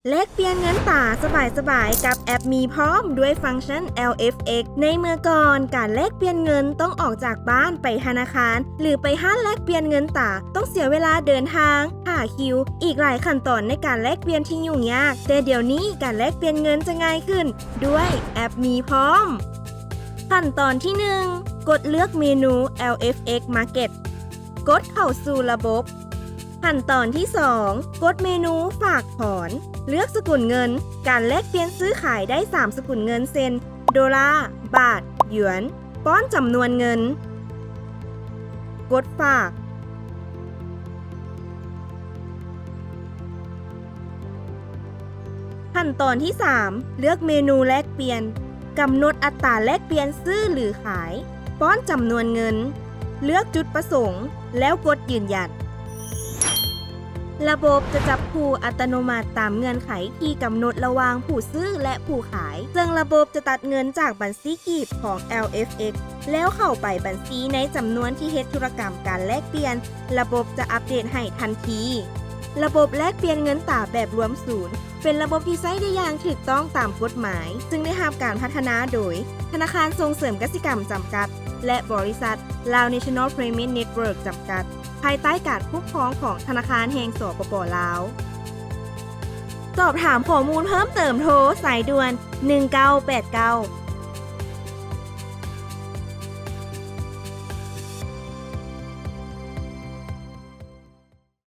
แลกเปลี่ยนเงินตราสบายๆกับแอปมีพร้อมด้วยฟังก์ชัน LFX ในเมื่อก่อนการแลกเปลี่ยนเงินต้องออกจากบ้านไปธนาคารหรือไปห้างแลกเปลี่ยนเงินตราต้องเสียเวลาเดินทางหาคิวอีกหลายขั้นตอนในการแลกเปลี่ยนที่ยุ่งยากแต่เดี๋ยวนี้การแลกเปลี่ยนเงินจะง่ายขึ้นด้วยแอปมีพร้อมขั้นตอนที่ 1 กดเลือกเมนู LFX Market กดเข้าสู่ระบบขั้นตอนที่ 2 กดเมนูฝากถอนเลือกสกุลเงินการแลกเปลี่ยนซื้อขายได้3สกุลเงินเช่นดอลลาร์บาทหยวนป้อนจำนวนเงินกดฝากขั้นตอนที่ 3 เลือกเมนูแลกเปลี่ยนกำหนดอัตราแลกเปลี่ยนซื้อหรือขายป้อนจำนวนเงินเลือกจุดประสงค์แล้วกดยืนยันระบบจะจับผู้อัตโนมัติตามเงื่อนไขที่กำหนดระหว่างผู้ซื้อและผู้ขายซึ่งระบบจะตัดเงินจากบัญชีกีบของ LFX แล้วเข้าไปบัญชีในจำนวนที่เฮ็ดธุรกรรมการแลกเปลี่ยนระบบจะอัปเดตให้ทันทีระบบแลกเปลี่ยนเงินตราแบบรวมศูนย์เป็นระบบที่ใช้ได้อย่างถูกต้องตามกฎหมายซึ่งได้รับการพัฒนาโดยธนาคารส่งเสริมกสิกรรมจำกัดและบริษัท Lao National Payment Network จำกัดภายใต้การคุ้มครองของธนาคารแห่งสปป.ลาวสอบถามข้อมูลเพิ่มเติมโทรสายด่วน1989